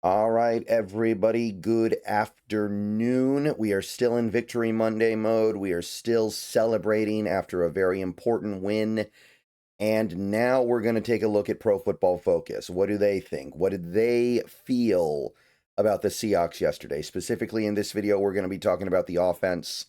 All right, everybody, good afternoon. We are still in Victory Monday mode. We are still celebrating after a very important win. And now we're going to take a look at Pro Football Focus. What do they think? What did they feel about the Seahawks yesterday? Specifically in this video, we're going to be talking about the offense.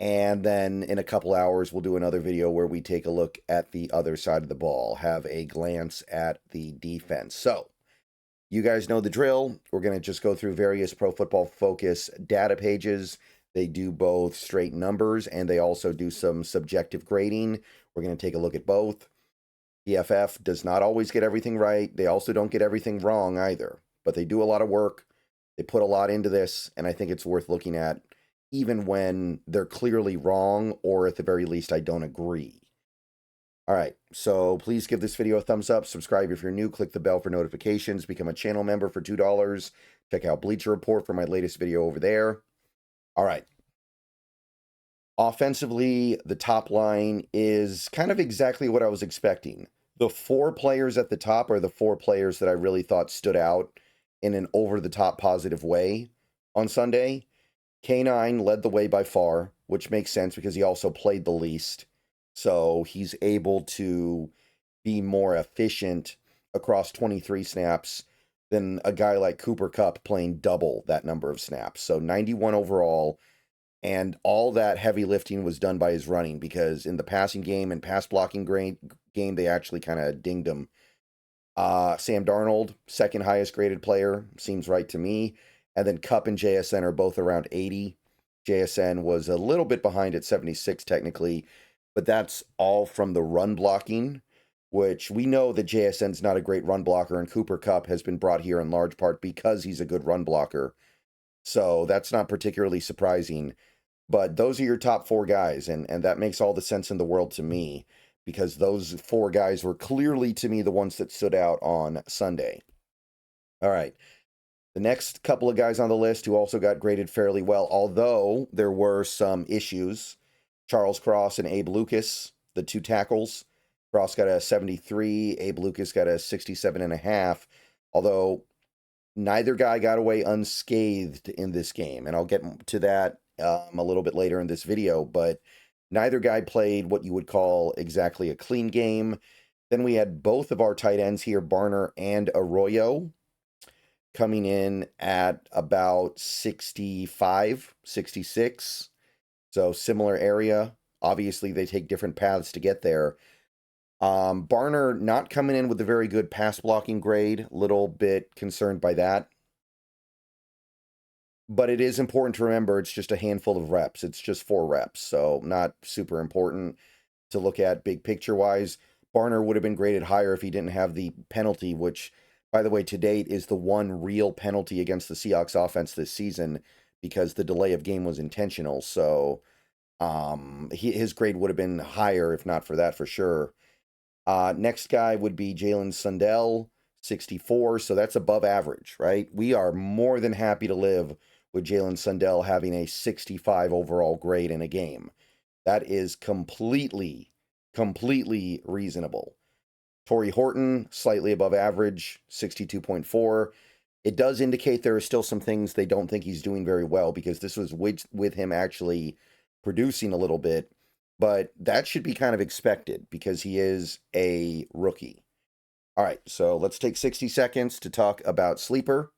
And then in a couple hours, we'll do another video where we take a look at the other side of the ball, have a glance at the defense. So, you guys know the drill. We're going to just go through various Pro Football Focus data pages. They do both straight numbers and they also do some subjective grading. We're going to take a look at both. PFF does not always get everything right. They also don't get everything wrong either, but they do a lot of work. They put a lot into this, and I think it's worth looking at even when they're clearly wrong, or at the very least, I don't agree. All right, so please give this video a thumbs up, subscribe if you're new, click the bell for notifications, become a channel member for $2, check out Bleacher Report for my latest video over there. All right. Offensively, the top line is kind of exactly what I was expecting. The four players at the top are the four players that I really thought stood out in an over-the-top positive way on Sunday. K9 led the way by far, which makes sense because he also played the least. So he's able to be more efficient across 23 snaps than a guy like Cooper Kupp playing double that number of snaps. So 91 overall, and all that heavy lifting was done by his running, because in the passing game and pass blocking game, they actually kind of dinged him. Sam Darnold, second highest graded player, seems right to me. And then Kupp and JSN are both around 80. JSN was a little bit behind at 76 technically, but that's all from the run blocking, which we know that JSN's not a great run blocker, and Cooper Kupp has been brought here in large part because he's a good run blocker. So that's not particularly surprising. But those are your top four guys, and that makes all the sense in the world to me, because those four guys were clearly, to me, the ones that stood out on Sunday. All right. The next couple of guys on the list who also got graded fairly well, although there were some issues. Charles Cross and Abe Lucas, the two tackles. Cross got a 73, Abe Lucas got a 67.5, although neither guy got away unscathed in this game, and I'll get to that a little bit later in this video, but neither guy played what you would call exactly a clean game. Then we had both of our tight ends here, Barner and Arroyo, coming in at about 65, 66. So similar area. Obviously, they take different paths to get there. Barner not coming in with a very good pass blocking grade. Little bit concerned by that. But it is important to remember it's just a handful of reps. It's just 4 reps. So not super important to look at big picture wise. Barner would have been graded higher if he didn't have the penalty, which, by the way, to date is the one real penalty against the Seahawks offense this season, because the delay of game was intentional. So his grade would have been higher if not for that, for sure. Next guy would be Jalen Sundell, 64. So that's above average, right? We are more than happy to live with Jalen Sundell having a 65 overall grade in a game. That is completely reasonable. Torrey Horton, slightly above average, 62.4. It does indicate there are still some things they don't think he's doing very well, because this was with him actually producing a little bit, but that should be kind of expected because he is a rookie. All right, so let's take 60 seconds to talk about Sleeper.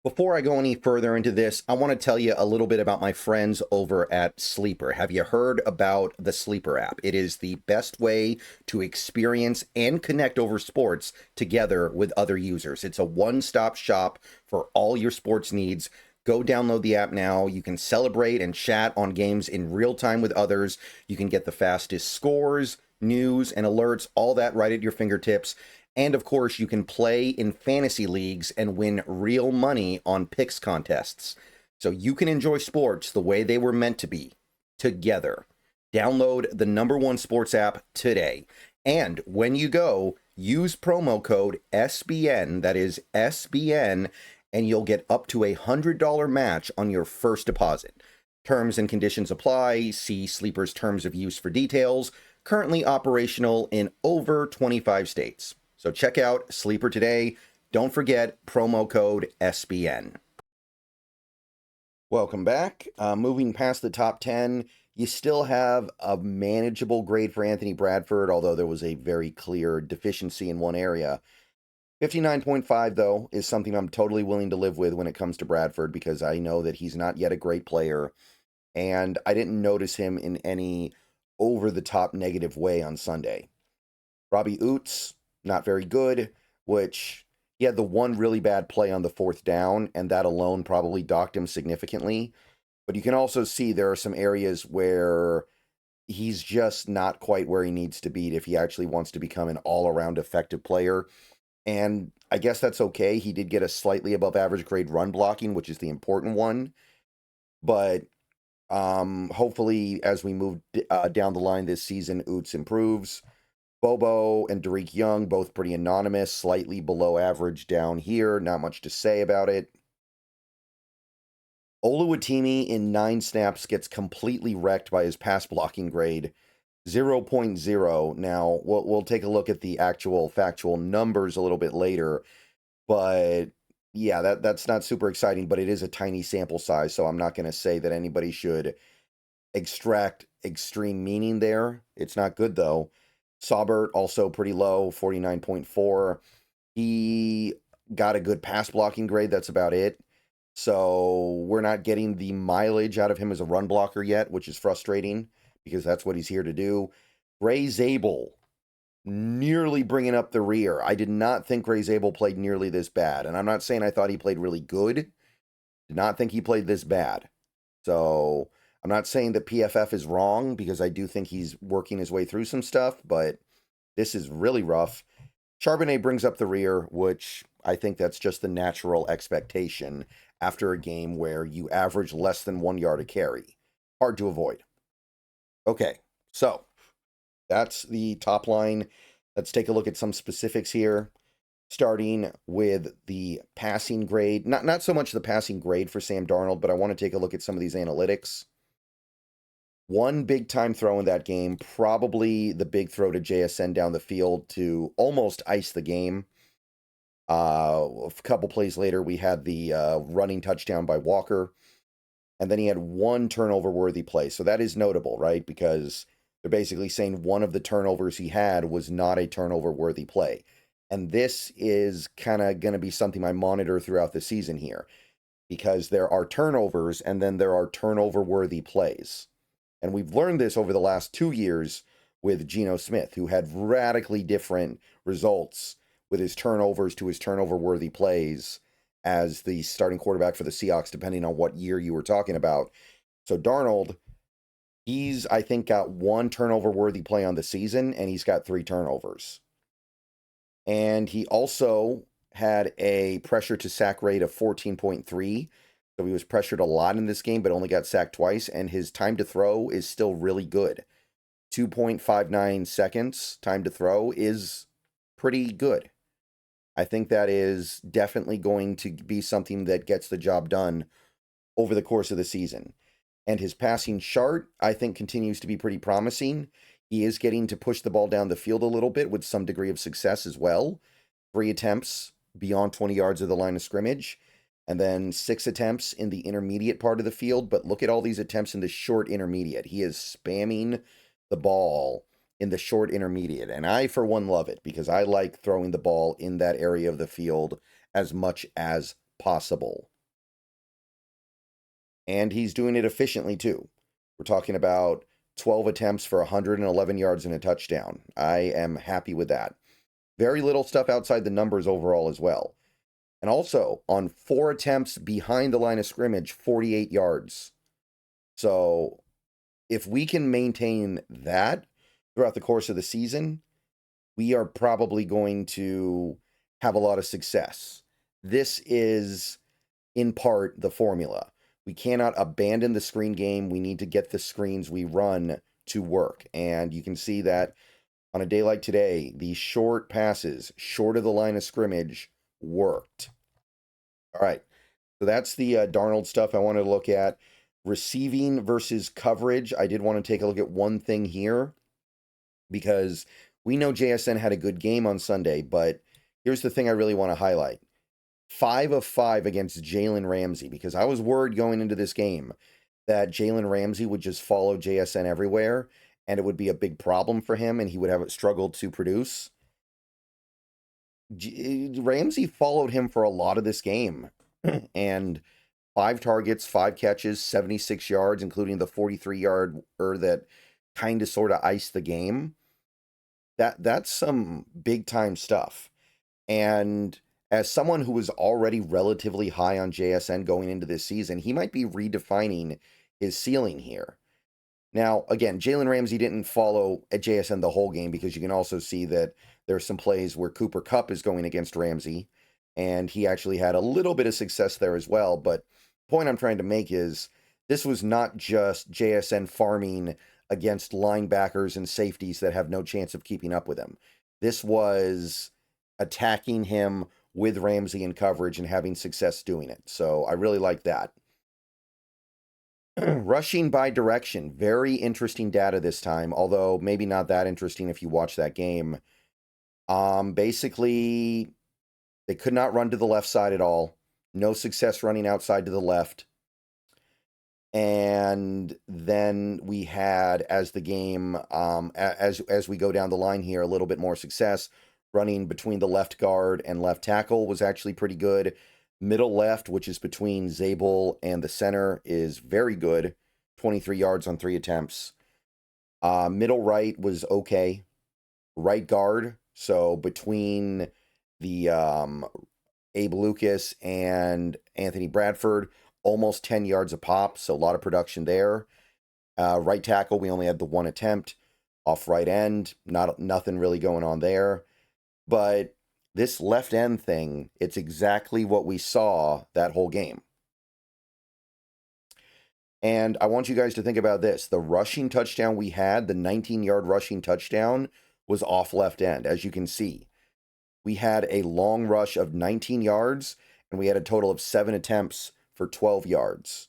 Before I go any further into this, I want to tell you a little bit about my friends over at Sleeper. Have you heard about the Sleeper app? It is the best way to experience and connect over sports together with other users. It's a one-stop shop for all your sports needs. Go download the app now. You can celebrate and chat on games in real time with others. You can get the fastest scores, news, and alerts, all that right at your fingertips. And of course, you can play in fantasy leagues and win real money on picks contests. So you can enjoy sports the way they were meant to be, together. Download the #1 sports app today. And when you go, use promo code SBN, that is SBN, and you'll get up to $100 match on your first deposit. Terms and conditions apply. See Sleeper's terms of use for details. Currently operational in over 25 states. So check out Sleeper today. Don't forget promo code SBN. Welcome back. Moving past the top 10, you still have a manageable grade for Anthony Bradford, although there was a very clear deficiency in one area. 59.5, though, is something I'm totally willing to live with when it comes to Bradford, because I know that he's not yet a great player, and I didn't notice him in any over-the-top negative way on Sunday. Robbie Oots, not very good, which he had the one really bad play on the fourth down, and that alone probably docked him significantly. But you can also see there are some areas where he's just not quite where he needs to be if he actually wants to become an all-around effective player. And I guess that's okay. He did get a slightly above average grade run blocking, which is the important one. But hopefully, as we move down the line this season, Oots improves. Bobo and Derek Young, both pretty anonymous, slightly below average down here. Not much to say about it. Oluwatimi in 9 snaps gets completely wrecked by his pass blocking grade, 0.0. Now, we'll take a look at the actual factual numbers a little bit later, but yeah, that's not super exciting, but it is a tiny sample size, so I'm not going to say that anybody should extract extreme meaning there. It's not good, though. Saubert, also pretty low, 49.4. He got a good pass blocking grade, that's about it. So we're not getting the mileage out of him as a run blocker yet, which is frustrating because that's what he's here to do. Ray Zabel, nearly bringing up the rear. I did not think Ray Zabel played nearly this bad. And I'm not saying I thought he played really good. Did not think he played this bad. So I'm not saying that PFF is wrong, because I do think he's working his way through some stuff, but this is really rough. Charbonnet brings up the rear, which I think that's just the natural expectation after a game where you average less than 1 yard a carry. Hard to avoid. Okay, so that's the top line. Let's take a look at some specifics here, starting with the passing grade. Not so much the passing grade for Sam Darnold, but I want to take a look at some of these analytics. One big time throw in that game, probably the big throw to JSN down the field to almost ice the game. A couple plays later, we had the running touchdown by Walker, and then he had one turnover-worthy play. So that is notable, right? Because they're basically saying one of the turnovers he had was not a turnover-worthy play. And this is kind of going to be something I monitor throughout the season here, because there are turnovers and then there are turnover-worthy plays. And we've learned this over the last 2 years with Geno Smith, who had radically different results with his turnovers to his turnover-worthy plays as the starting quarterback for the Seahawks, depending on what year you were talking about. So Darnold, he's, I think, got one turnover-worthy play on the season, and he's got 3 turnovers. And he also had a pressure to sack rate of 14.3. So he was pressured a lot in this game, but only got sacked twice. And his time to throw is still really good. 2.59 seconds time to throw is pretty good. I think that is definitely going to be something that gets the job done over the course of the season. And his passing chart, I think, continues to be pretty promising. He is getting to push the ball down the field a little bit with some degree of success as well. 3 attempts beyond 20 yards of the line of scrimmage, and then 6 attempts in the intermediate part of the field. But look at all these attempts in the short intermediate. He is spamming the ball in the short intermediate. And I, for one, love it, because I like throwing the ball in that area of the field as much as possible. And he's doing it efficiently, too. We're talking about 12 attempts for 111 yards and a touchdown. I am happy with that. Very little stuff outside the numbers overall as well. And also, on 4 attempts behind the line of scrimmage, 48 yards. So, if we can maintain that throughout the course of the season, we are probably going to have a lot of success. This is, in part, the formula. We cannot abandon the screen game. We need to get the screens we run to work. And you can see that on a day like today, the short passes, short of the line of scrimmage, worked. All right. So that's the Darnold stuff I wanted to look at. Receiving versus coverage. I did want to take a look at one thing here, because we know JSN had a good game on Sunday, but here's the thing I really want to highlight. 5 of 5 against Jalen Ramsey, because I was worried going into this game that Jalen Ramsey would just follow JSN everywhere and it would be a big problem for him and he would have struggled to produce. Ramsey followed him for a lot of this game and 5 targets, 5 catches, 76 yards, including the 43-yard that kind of sort of iced the game. That's some big time stuff. And as someone who was already relatively high on JSN going into this season, he might be redefining his ceiling here. Now, again, Jalen Ramsey didn't follow at JSN the whole game, because you can also see that there's some plays where Cooper Kupp is going against Ramsey, and he actually had a little bit of success there as well. But the point I'm trying to make is this was not just JSN farming against linebackers and safeties that have no chance of keeping up with him. This was attacking him with Ramsey in coverage and having success doing it. So I really like that. Rushing by direction, very interesting data this time, although maybe not that interesting if you watch that game. Basically, they could not run to the left side at all. No success running outside to the left. And then we had, as the game, as we go down the line here, a little bit more success. Running between the left guard and left tackle was actually pretty good. Middle left, which is between Zabel and the center, is very good. 23 yards on 3 attempts. Middle right was okay. Right guard, so between the Abe Lucas and Anthony Bradford, almost 10 yards a pop, so a lot of production there. Right tackle, we only had the 1 attempt. Off right end, nothing really going on there. But this left end thing, it's exactly what we saw that whole game. And I want you guys to think about this. The rushing touchdown we had, the 19-yard rushing touchdown, was off left end, as you can see. We had a long rush of 19 yards, and we had a total of 7 attempts for 12 yards.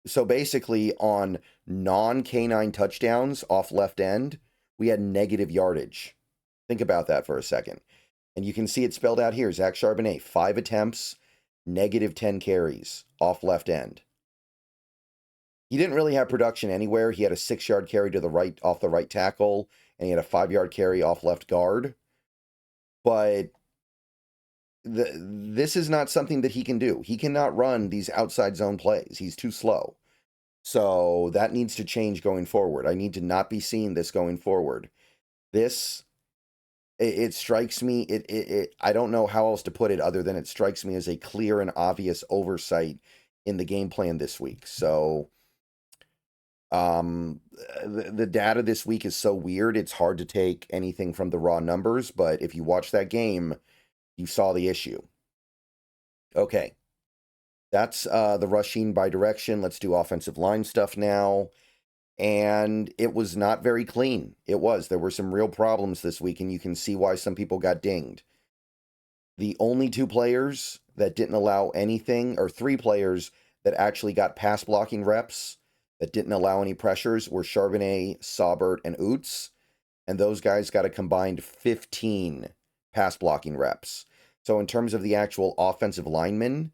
So basically, on non-canine touchdowns off left end, we had negative yardage. Think about that for a second. And you can see it spelled out here. Zach Charbonnet, 5 attempts, negative 10 carries off left end. He didn't really have production anywhere. He had a 6-yard carry to the right, off the right tackle, and he had a 5-yard carry off left guard. But this is not something that he can do. He cannot run these outside zone plays. He's too slow. So that needs to change going forward. I need to not be seeing this going forward. This, it strikes me, I don't know how else to put it other than it strikes me as a clear and obvious oversight in the game plan this week. So the data this week is so weird, it's hard to take anything from the raw numbers, but if you watch that game, you saw the issue. Okay. That's the rushing by direction. Let's do offensive line stuff now. And it was not very clean. It was. There were some real problems this week, and you can see why some people got dinged. The only 2 players that didn't allow anything, or 3 players that actually got pass blocking reps that didn't allow any pressures, were Charbonnet, Saubert, and Oots. And those guys got a combined 15 pass blocking reps. So in terms of the actual offensive linemen,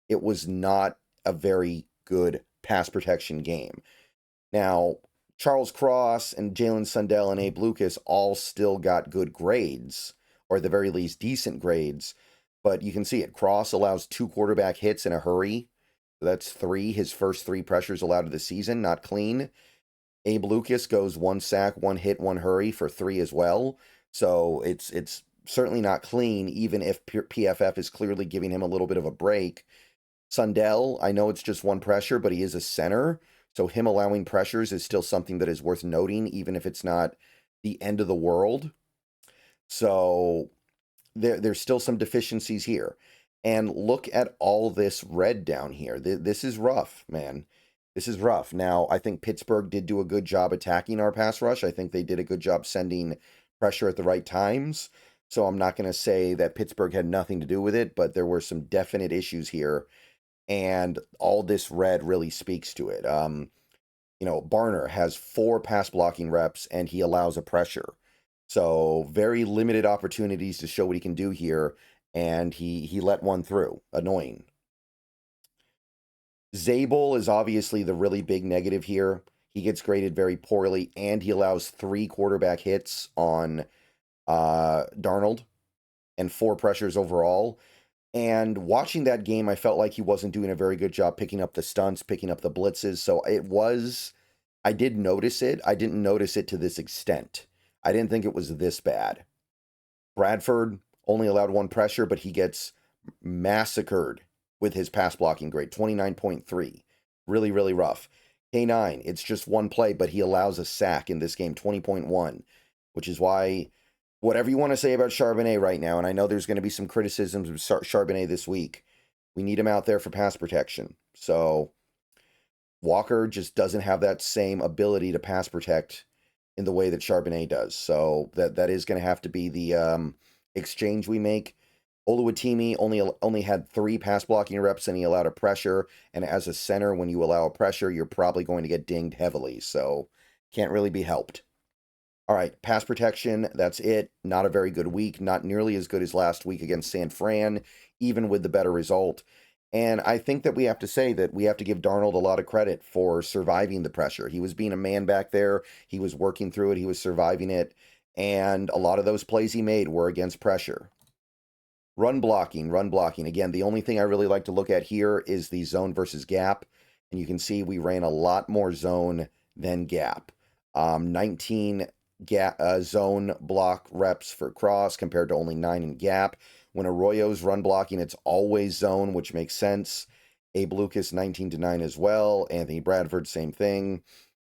it was not a very good pass protection game. Now, Charles Cross and Jalen Sundell and Abe Lucas all still got good grades, or at the very least decent grades, but you can see it. Cross allows 2 quarterback hits in a hurry. That's 3, his first 3 pressures allowed of the season, not clean. Abe Lucas goes 1 sack, 1 hit, 1 hurry for 3 as well. So it's certainly not clean, even if PFF is clearly giving him a little bit of a break. Sundell, I know it's just 1 pressure, but he is a center. So him allowing pressures is still something that is worth noting, even if it's not the end of the world. So there's still some deficiencies here. And look at all this red down here. This is rough, man. This is rough. Now, I think Pittsburgh did do a good job attacking our pass rush. I think they did a good job sending pressure at the right times. So I'm not going to say that Pittsburgh had nothing to do with it, but there were some definite issues here. And all this red really speaks to it. Barner has 4 pass blocking reps and he allows a pressure. So very limited opportunities to show what he can do here. and he let one through. Annoying. Zabel is obviously the really big negative here. He gets graded very poorly, and he allows 3 quarterback hits on Darnold and 4 pressures overall. And watching that game, I felt like he wasn't doing a very good job picking up the stunts, picking up the blitzes. So I did notice it. I didn't notice it to this extent. I didn't think it was this bad. Bradford only allowed 1 pressure, but he gets massacred with his pass blocking grade, 29.3. Really, really rough. K9, it's just 1 play, but he allows a sack in this game, 20.1, which is why, whatever you want to say about Charbonnet right now, and I know there's going to be some criticisms of Charbonnet this week, we need him out there for pass protection. So Walker just doesn't have that same ability to pass protect in the way that Charbonnet does. So that is going to have to be the exchange we make. Oluwatimi only had 3 pass blocking reps, and he allowed a pressure. And as a center, when you allow a pressure, you're probably going to get dinged heavily. So can't really be helped. All right, pass protection, that's it. Not a very good week. Not nearly as good as last week against San Fran, even with the better result. And I think that we have to say that we have to give Darnold a lot of credit for surviving the pressure. He was being a man back there. He was working through it. He was surviving it. And a lot of those plays he made were against pressure. Run blocking. Again, the only thing I really like to look at here is the zone versus gap. And you can see we ran a lot more zone than gap. 19 zone block reps for cross compared to only 9 in gap. When Arroyo's run blocking, it's always zone, which makes sense. Abe Lucas, 19 to 9 as well. Anthony Bradford, same thing.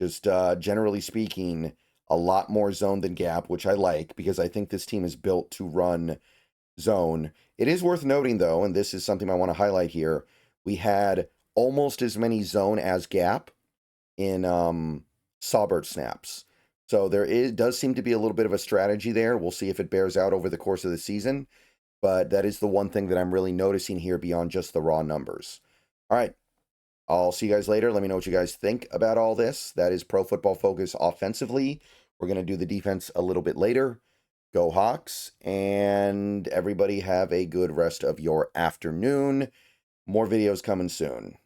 Just generally speaking, a lot more zone than gap, which I like because I think this team is built to run zone. It is worth noting, though, and this is something I want to highlight here, we had almost as many zone as gap in Sawbird snaps. So does seem to be a little bit of a strategy there. We'll see if it bears out over the course of the season. But that is the one thing that I'm really noticing here beyond just the raw numbers. All right. I'll see you guys later. Let me know what you guys think about all this. That is Pro Football Focus offensively. We're going to do the defense a little bit later. Go Hawks. And everybody have a good rest of your afternoon. More videos coming soon.